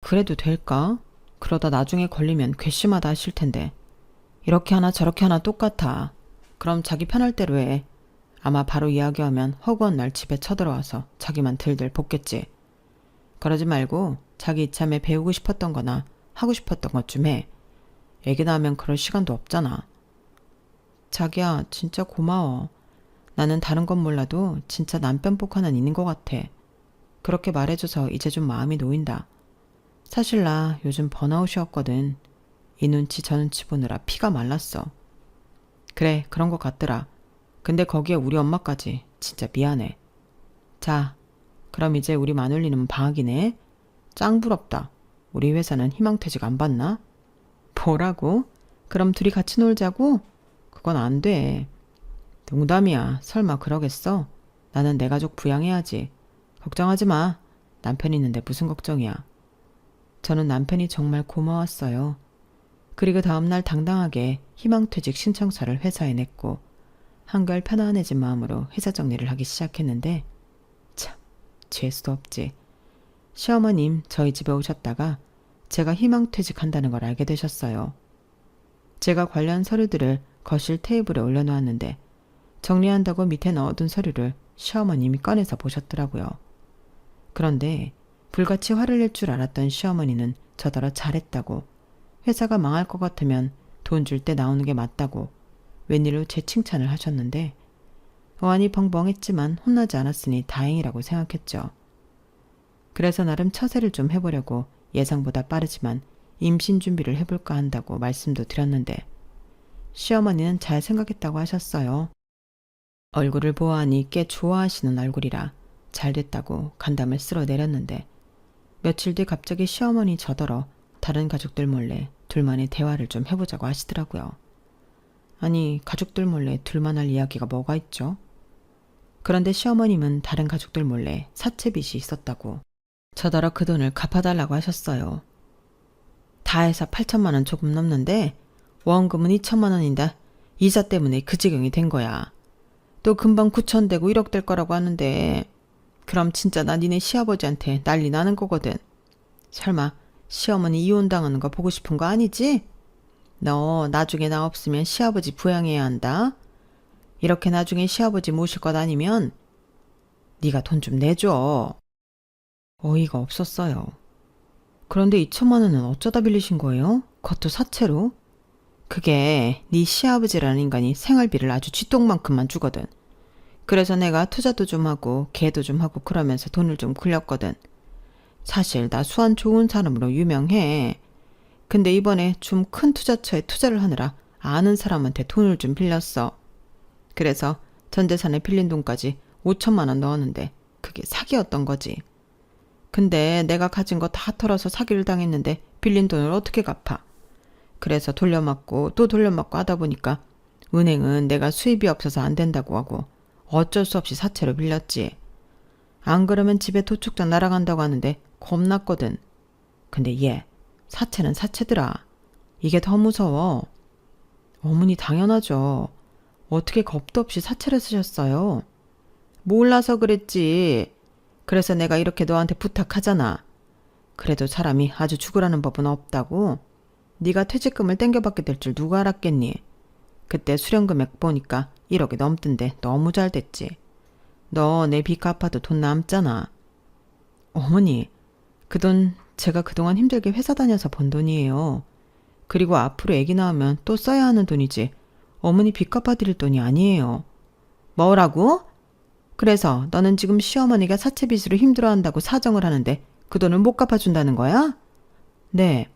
S1: 그래도 될까? 그러다 나중에 걸리면 괘씸하다 하실 텐데. 이렇게 하나 저렇게 하나 똑같아. 그럼 자기 편할 대로 해. 아마 바로 이야기하면 허구한 날 집에 쳐들어와서 자기만 들들 볶겠지. 그러지 말고 자기 이참에 배우고 싶었던 거나 하고 싶었던 것 좀 해. 애기 낳으면 그럴 시간도 없잖아. 자기야, 진짜 고마워. 나는 다른 건 몰라도 진짜 남편복 하나는 있는 것 같아. 그렇게 말해줘서 이제 좀 마음이 놓인다. 사실 나 요즘 번아웃이었거든. 이 눈치 저 눈치 보느라 피가 말랐어. 그래, 그런 것 같더라. 근데 거기에 우리 엄마까지. 진짜 미안해. 자, 그럼 이제 우리 마눌리는 방학이네. 짱 부럽다. 우리 회사는 희망퇴직 안 받나? 뭐라고? 그럼 둘이 같이 놀자고? 그건 안 돼. 농담이야. 설마 그러겠어? 나는 내 가족 부양해야지. 걱정하지 마. 남편 있는데 무슨 걱정이야. 저는 남편이 정말 고마웠어요. 그리고 다음날 당당하게 희망퇴직 신청서를 회사에 냈고 한결 편안해진 마음으로 회사 정리를 하기 시작했는데, 참, 재수도 없지. 시어머님 저희 집에 오셨다가 제가 희망퇴직한다는 걸 알게 되셨어요. 제가 관련 서류들을 거실 테이블에 올려놓았는데 정리한다고 밑에 넣어둔 서류를 시어머님이 꺼내서 보셨더라고요. 그런데 불같이 화를 낼 줄 알았던 시어머니는 저더러 잘했다고, 회사가 망할 것 같으면 돈 줄 때 나오는 게 맞다고 웬일로 제 칭찬을 하셨는데, 어안이 벙벙했지만 혼나지 않았으니 다행이라고 생각했죠. 그래서 나름 처세를 좀 해보려고 예상보다 빠르지만 임신 준비를 해볼까 한다고 말씀도 드렸는데, 시어머니는 잘 생각했다고 하셨어요. 얼굴을 보아하니 꽤 좋아하시는 얼굴이라 잘 됐다고 간담을 쓸어내렸는데, 며칠 뒤 갑자기 시어머니 저더러 다른 가족들 몰래 둘만의 대화를 좀 해보자고 하시더라고요. 아니, 가족들 몰래 둘만 할 이야기가 뭐가 있죠? 그런데 시어머님은 다른 가족들 몰래 사채빚이 있었다고 저더러 그 돈을 갚아달라고 하셨어요. 다 해서 8천만 원 조금 넘는데 원금은 2천만 원인데 이자 때문에 그 지경이 된 거야. 또 금방 9천 되고 1억 될 거라고 하는데, 그럼 진짜 나 니네 시아버지한테 난리 나는 거거든. 설마 시어머니 이혼당하는 거 보고 싶은 거 아니지? 너 나중에 나 없으면 시아버지 부양해야 한다. 이렇게 나중에 시아버지 모실 것 아니면 네가 돈 좀 내줘. 어이가 없었어요. 그런데 2천만 원은 어쩌다 빌리신 거예요? 그것도 사채로? 그게 네 시아버지라는 인간이 생활비를 아주 쥐똥만큼만 주거든. 그래서 내가 투자도 좀 하고 개도 좀 하고 그러면서 돈을 좀 굴렸거든. 사실 나 수완 좋은 사람으로 유명해. 근데 이번에 좀 큰 투자처에 투자를 하느라 아는 사람한테 돈을 좀 빌렸어. 그래서 전 재산에 빌린 돈까지 5천만 원 넣었는데 그게 사기였던 거지. 근데 내가 가진 거 다 털어서 사기를 당했는데 빌린 돈을 어떻게 갚아? 그래서 돌려막고 또 돌려막고 하다 보니까 은행은 내가 수입이 없어서 안 된다고 하고 어쩔 수 없이 사채로 빌렸지. 안 그러면 집에 도축장 날아간다고 하는데 겁났거든. 근데 얘 사채는 사채더라. 이게 더 무서워. 어머니 당연하죠. 어떻게 겁도 없이 사채를 쓰셨어요? 몰라서 그랬지. 그래서 내가 이렇게 너한테 부탁하잖아. 그래도 사람이 아주 죽으라는 법은 없다고. 네가 퇴직금을 땡겨받게 될 줄 누가 알았겠니? 그때 수령금액 보니까 1억이 넘던데 너무 잘 됐지. 너 내 빚 갚아도 돈 남잖아. 어머니, 그 돈 제가 그동안 힘들게 회사 다녀서 번 돈이에요. 그리고 앞으로 애기 낳으면 또 써야 하는 돈이지 어머니 빚 갚아드릴 돈이 아니에요. 뭐라고? 그래서 너는 지금 시어머니가 사채빚으로 힘들어한다고 사정을 하는데 그 돈을 못 갚아준다는 거야? 네.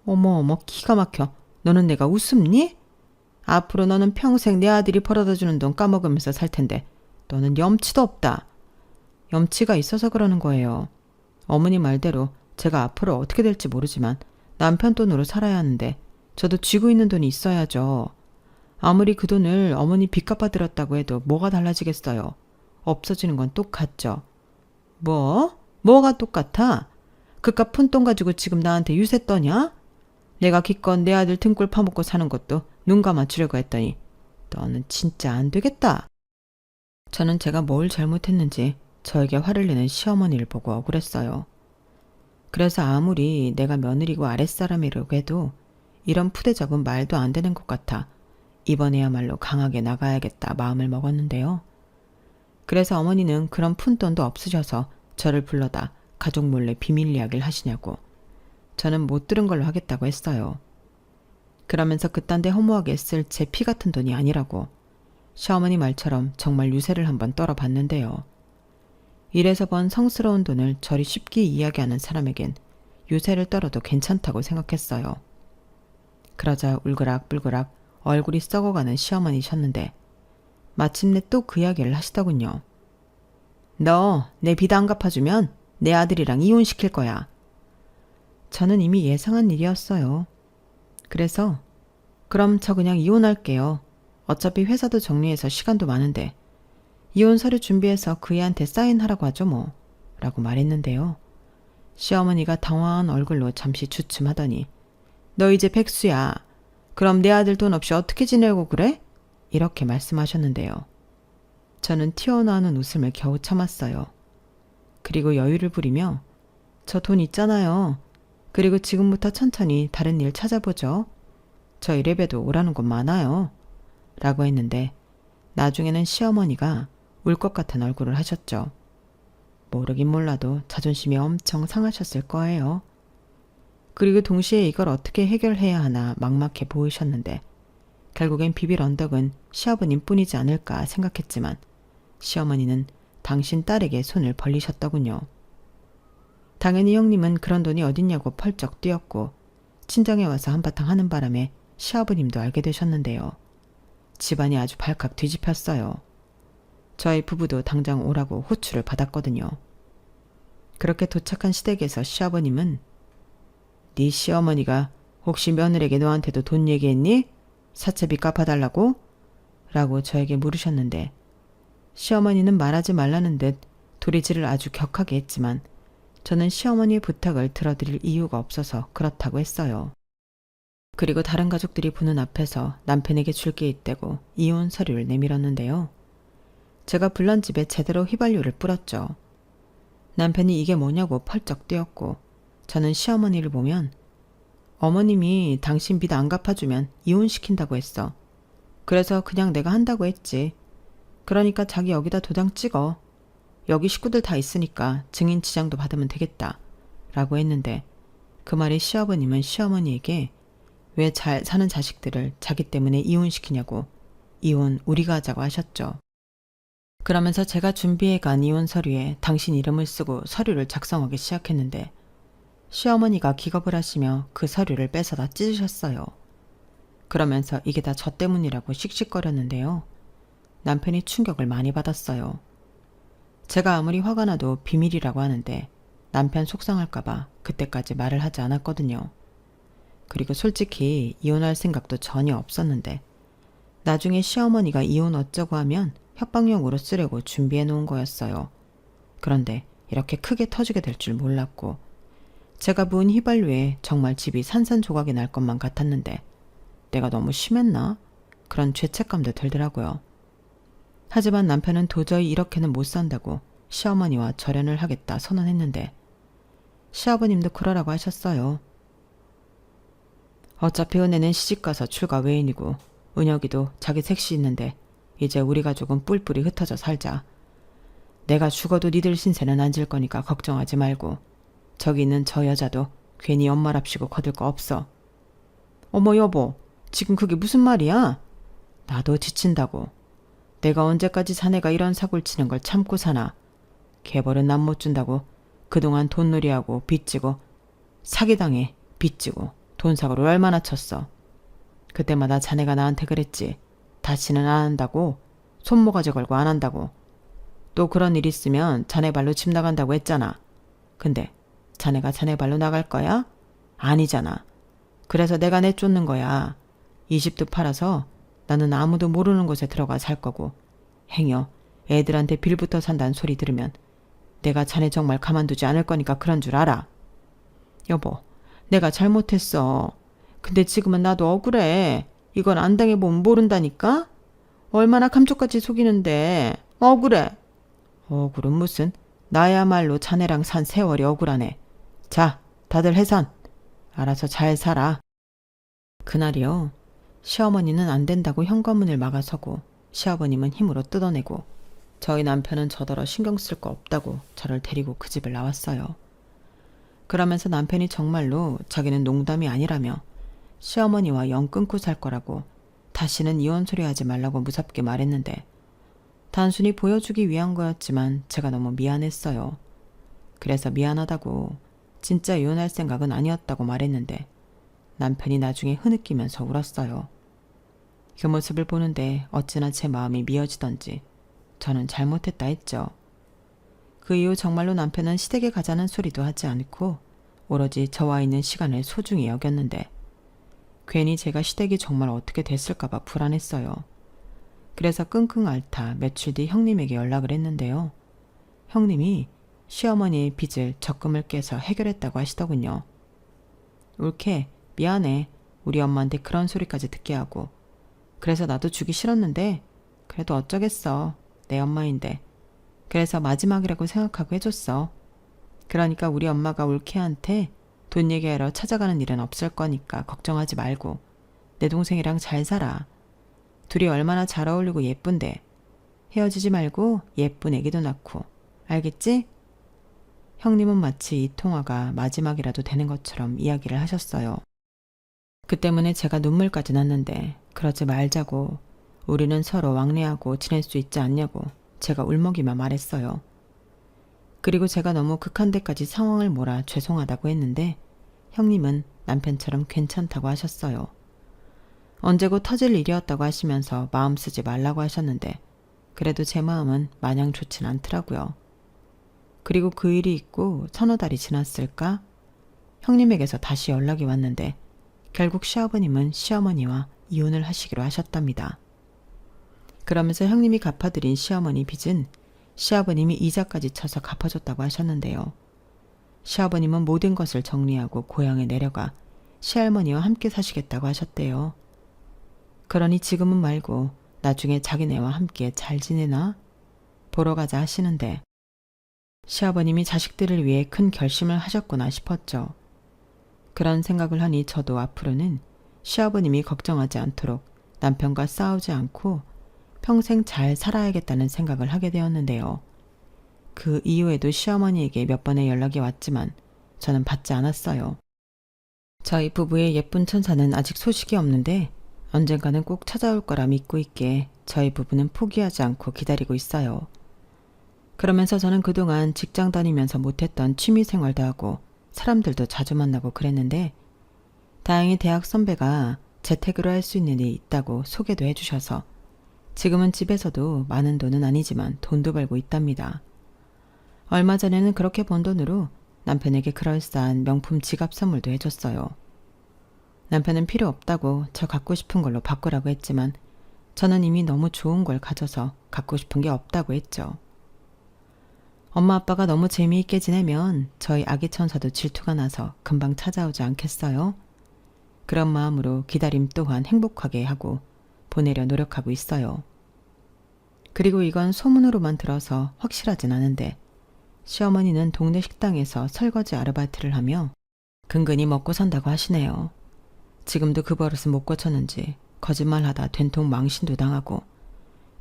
S1: 어머 기가 막혀. 너는 내가 웃음니? 앞으로 너는 평생 내 아들이 벌어다주는 돈 까먹으면서 살 텐데 너는 염치도 없다. 염치가 있어서 그러는 거예요. 어머니 말대로 제가 앞으로 어떻게 될지 모르지만 남편 돈으로 살아야 하는데 저도 쥐고 있는 돈이 있어야죠. 아무리 그 돈을 어머니 빚 갚아드렸다고 해도 뭐가 달라지겠어요. 없어지는 건 똑같죠. 뭐? 뭐가 똑같아? 그깟 푼돈 가지고 지금 나한테 유세 떠냐? 내가 기껏 내 아들 등골 파먹고 사는 것도 눈 감아주려고 했더니 너는 진짜 안 되겠다. 저는 제가 뭘 잘못했는지 저에게 화를 내는 시어머니를 보고 억울했어요. 그래서 아무리 내가 며느리고 아랫사람이라고 해도 이런 푸대접은 말도 안 되는 것 같아 이번에야말로 강하게 나가야겠다 마음을 먹었는데요. 그래서 어머니는 그런 푼돈도 없으셔서 저를 불러다 가족 몰래 비밀 이야기를 하시냐고. 저는 못 들은 걸로 하겠다고 했어요. 그러면서 그딴 데 허무하게 쓸 제 피 같은 돈이 아니라고. 시어머니 말처럼 정말 유세를 한번 떨어봤는데요. 일에서 번 성스러운 돈을 저리 쉽게 이야기하는 사람에겐 유세를 떨어도 괜찮다고 생각했어요. 그러자 울그락불그락 얼굴이 썩어가는 시어머니셨는데 마침내 또 그 이야기를 하시더군요. 너 내 빚 안 갚아주면 내 아들이랑 이혼시킬 거야. 저는 이미 예상한 일이었어요. 그래서 그럼 저 그냥 이혼할게요. 어차피 회사도 정리해서 시간도 많은데 이혼 서류 준비해서 그 애한테 사인하라고 하죠 뭐. 라고 말했는데요. 시어머니가 당황한 얼굴로 잠시 주춤하더니 너 이제 백수야. 그럼 내 아들 돈 없이 어떻게 지내고 그래? 이렇게 말씀하셨는데요. 저는 튀어나오는 웃음을 겨우 참았어요. 그리고 여유를 부리며 저 돈 있잖아요. 그리고 지금부터 천천히 다른 일 찾아보죠. 저희 랩에도 오라는 곳 많아요. 라고 했는데 나중에는 시어머니가 울 것 같은 얼굴을 하셨죠. 모르긴 몰라도 자존심이 엄청 상하셨을 거예요. 그리고 동시에 이걸 어떻게 해결해야 하나 막막해 보이셨는데 결국엔 비빌 언덕은 시아버님 뿐이지 않을까 생각했지만 시어머니는 당신 딸에게 손을 벌리셨더군요. 당연히 형님은 그런 돈이 어딨냐고 펄쩍 뛰었고 친정에 와서 한바탕 하는 바람에 시아버님도 알게 되셨는데요. 집안이 아주 발칵 뒤집혔어요. 저희 부부도 당장 오라고 호출을 받았거든요. 그렇게 도착한 시댁에서 시아버님은 네 시어머니가 혹시 며느리에게 너한테도 돈 얘기했니? 사채비 갚아달라고? 라고 저에게 물으셨는데 시어머니는 말하지 말라는 듯 도리질을 아주 격하게 했지만 저는 시어머니의 부탁을 들어드릴 이유가 없어서 그렇다고 했어요. 그리고 다른 가족들이 보는 앞에서 남편에게 줄 게 있다고 이혼 서류를 내밀었는데요. 제가 불난 집에 제대로 휘발유를 뿌렸죠. 남편이 이게 뭐냐고 펄쩍 뛰었고 저는 시어머니를 보면 어머님이 당신 빚 안 갚아주면 이혼시킨다고 했어. 그래서 그냥 내가 한다고 했지. 그러니까 자기 여기다 도장 찍어. 여기 식구들 다 있으니까 증인 지장도 받으면 되겠다. 라고 했는데 그 말에 시아버님은 시어머니에게 왜 잘 사는 자식들을 자기 때문에 이혼시키냐고 이혼 우리가 하자고 하셨죠. 그러면서 제가 준비해간 이혼 서류에 당신 이름을 쓰고 서류를 작성하기 시작했는데 시어머니가 기겁을 하시며 그 서류를 뺏어다 찢으셨어요. 그러면서 이게 다 저 때문이라고 씩씩거렸는데요. 남편이 충격을 많이 받았어요. 제가 아무리 화가 나도 비밀이라고 하는데 남편 속상할까봐 그때까지 말을 하지 않았거든요. 그리고 솔직히 이혼할 생각도 전혀 없었는데 나중에 시어머니가 이혼 어쩌고 하면 협박용으로 쓰려고 준비해 놓은 거였어요. 그런데 이렇게 크게 터지게 될 줄 몰랐고 제가 부은 휘발유에 정말 집이 산산조각이 날 것만 같았는데 내가 너무 심했나? 그런 죄책감도 들더라고요. 하지만 남편은 도저히 이렇게는 못 산다고 시어머니와 절연을 하겠다 선언했는데 시아버님도 그러라고 하셨어요. 어차피 은혜는 시집가서 출가 외인이고 은혁이도 자기 색시 있는데 이제 우리 가족은 뿔뿔이 흩어져 살자. 내가 죽어도 니들 신세는 안 질 거니까 걱정하지 말고 저기 있는 저 여자도 괜히 엄마랍시고 거들 거 없어. 어머 여보, 지금 그게 무슨 말이야? 나도 지친다고. 내가 언제까지 자네가 이런 사고를 치는 걸 참고 사나. 개벌은 남 못 준다고 그동안 돈놀이하고 빚지고 사기당해 빚지고 돈사고를 얼마나 쳤어. 그때마다 자네가 나한테 그랬지. 다시는 안 한다고. 손모가지 걸고 안 한다고. 또 그런 일 있으면 자네 발로 집 나간다고 했잖아. 근데 자네가 자네 발로 나갈 거야? 아니잖아. 그래서 내가 내쫓는 거야. 이 집도 팔아서 나는 아무도 모르는 곳에 들어가 살 거고 행여 애들한테 빌부터 산다는 소리 들으면 내가 자네 정말 가만두지 않을 거니까 그런 줄 알아. 여보, 내가 잘못했어. 근데 지금은 나도 억울해. 이건 안 당해보면 모른다니까? 얼마나 감쪽같이 속이는데 억울해. 억울은 무슨. 나야말로 자네랑 산 세월이 억울하네. 자, 다들 해산. 알아서 잘 살아. 그날이요. 시어머니는 안 된다고 현관문을 막아서고 시아버님은 힘으로 뜯어내고 저희 남편은 저더러 신경 쓸 거 없다고 저를 데리고 그 집을 나왔어요. 그러면서 남편이 정말로 자기는 농담이 아니라며 시어머니와 영 끊고 살 거라고 다시는 이혼 소리 하지 말라고 무섭게 말했는데 단순히 보여주기 위한 거였지만 제가 너무 미안했어요. 그래서 미안하다고 진짜 이혼할 생각은 아니었다고 말했는데 남편이 나중에 흐느끼면서 울었어요. 그 모습을 보는데 어찌나 제 마음이 미어지던지 저는 잘못했다 했죠. 그 이후 정말로 남편은 시댁에 가자는 소리도 하지 않고 오로지 저와 있는 시간을 소중히 여겼는데 괜히 제가 시댁이 정말 어떻게 됐을까봐 불안했어요. 그래서 끙끙 앓다 며칠 뒤 형님에게 연락을 했는데요. 형님이 시어머니의 빚을 적금을 깨서 해결했다고 하시더군요. 옳게 미안해. 우리 엄마한테 그런 소리까지 듣게 하고. 그래서 나도 주기 싫었는데 그래도 어쩌겠어. 내 엄마인데. 그래서 마지막이라고 생각하고 해줬어. 그러니까 우리 엄마가 올케한테 돈 얘기하러 찾아가는 일은 없을 거니까 걱정하지 말고 내 동생이랑 잘 살아. 둘이 얼마나 잘 어울리고 예쁜데 헤어지지 말고 예쁜 애기도 낳고. 알겠지? 형님은 마치 이 통화가 마지막이라도 되는 것처럼 이야기를 하셨어요. 그 때문에 제가 눈물까지 났는데 그러지 말자고 우리는 서로 왕래하고 지낼 수 있지 않냐고 제가 울먹이며 말했어요. 그리고 제가 너무 극한 데까지 상황을 몰아 죄송하다고 했는데 형님은 남편처럼 괜찮다고 하셨어요. 언제고 터질 일이었다고 하시면서 마음 쓰지 말라고 하셨는데 그래도 제 마음은 마냥 좋진 않더라고요. 그리고 그 일이 있고 서너 달이 지났을까? 형님에게서 다시 연락이 왔는데 결국 시아버님은 시어머니와 이혼을 하시기로 하셨답니다. 그러면서 형님이 갚아드린 시어머니 빚은 시아버님이 이자까지 쳐서 갚아줬다고 하셨는데요. 시아버님은 모든 것을 정리하고 고향에 내려가 시할머니와 함께 사시겠다고 하셨대요. 그러니 지금은 말고 나중에 자기네와 함께 잘 지내나? 보러 가자 하시는데 시아버님이 자식들을 위해 큰 결심을 하셨구나 싶었죠. 그런 생각을 하니 저도 앞으로는 시아버님이 걱정하지 않도록 남편과 싸우지 않고 평생 잘 살아야겠다는 생각을 하게 되었는데요. 그 이후에도 시어머니에게 몇 번의 연락이 왔지만 저는 받지 않았어요. 저희 부부의 예쁜 천사는 아직 소식이 없는데 언젠가는 꼭 찾아올 거라 믿고 있기에 저희 부부는 포기하지 않고 기다리고 있어요. 그러면서 저는 그동안 직장 다니면서 못했던 취미 생활도 하고 사람들도 자주 만나고 그랬는데 다행히 대학 선배가 재택으로 할 수 있는 일이 있다고 소개도 해주셔서 지금은 집에서도 많은 돈은 아니지만 돈도 벌고 있답니다. 얼마 전에는 그렇게 번 돈으로 남편에게 그럴싸한 명품 지갑 선물도 해줬어요. 남편은 필요 없다고 저 갖고 싶은 걸로 바꾸라고 했지만 저는 이미 너무 좋은 걸 가져서 갖고 싶은 게 없다고 했죠. 엄마 아빠가 너무 재미있게 지내면 저희 아기 천사도 질투가 나서 금방 찾아오지 않겠어요? 그런 마음으로 기다림 또한 행복하게 하고 보내려 노력하고 있어요. 그리고 이건 소문으로만 들어서 확실하진 않은데 시어머니는 동네 식당에서 설거지 아르바이트를 하며 근근히 먹고 산다고 하시네요. 지금도 그 버릇을 못 고쳤는지 거짓말하다 된통 망신도 당하고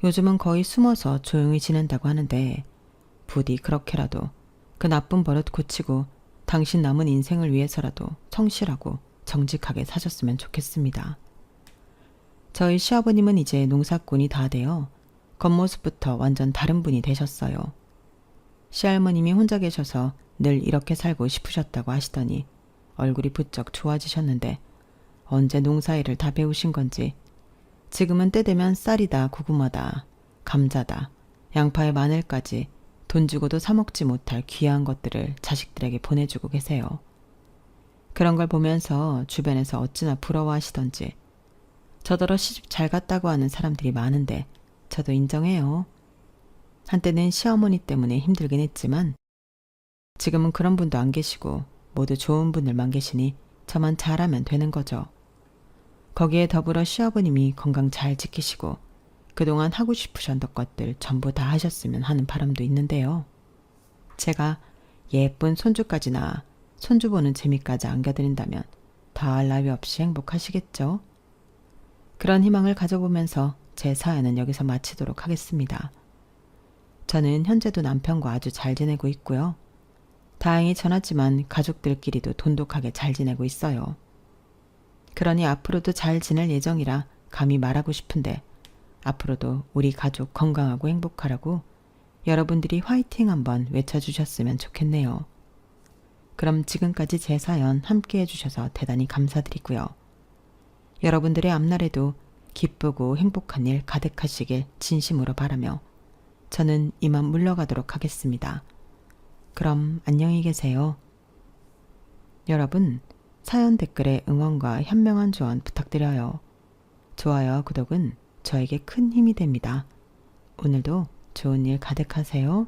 S1: 요즘은 거의 숨어서 조용히 지낸다고 하는데 부디 그렇게라도 그 나쁜 버릇 고치고 당신 남은 인생을 위해서라도 성실하고 정직하게 사셨으면 좋겠습니다. 저희 시아버님은 이제 농사꾼이 다 되어 겉모습부터 완전 다른 분이 되셨어요. 시할머님이 혼자 계셔서 늘 이렇게 살고 싶으셨다고 하시더니 얼굴이 부쩍 좋아지셨는데 언제 농사일을 다 배우신 건지 지금은 때 되면 쌀이다 고구마다 감자다 양파에 마늘까지 돈 주고도 사 먹지 못할 귀한 것들을 자식들에게 보내주고 계세요. 그런 걸 보면서 주변에서 어찌나 부러워하시던지 저더러 시집 잘 갔다고 하는 사람들이 많은데 저도 인정해요. 한때는 시어머니 때문에 힘들긴 했지만 지금은 그런 분도 안 계시고 모두 좋은 분들만 계시니 저만 잘하면 되는 거죠. 거기에 더불어 시아버님이 건강 잘 지키시고 그동안 하고 싶으셨던 것들 전부 다 하셨으면 하는 바람도 있는데요. 제가 예쁜 손주까지 낳아 손주 보는 재미까지 안겨드린다면 더할 나위 없이 행복하시겠죠? 그런 희망을 가져보면서 제 사연은 여기서 마치도록 하겠습니다. 저는 현재도 남편과 아주 잘 지내고 있고요. 다행히 전하지만 가족들끼리도 돈독하게 잘 지내고 있어요. 그러니 앞으로도 잘 지낼 예정이라 감히 말하고 싶은데 앞으로도 우리 가족 건강하고 행복하라고 여러분들이 화이팅 한번 외쳐주셨으면 좋겠네요. 그럼 지금까지 제 사연 함께 해주셔서 대단히 감사드리고요. 여러분들의 앞날에도 기쁘고 행복한 일 가득하시길 진심으로 바라며 저는 이만 물러가도록 하겠습니다. 그럼 안녕히 계세요. 여러분, 사연 댓글에 응원과 현명한 조언 부탁드려요. 좋아요, 구독은 저에게 큰 힘이 됩니다. 오늘도 좋은 일 가득하세요.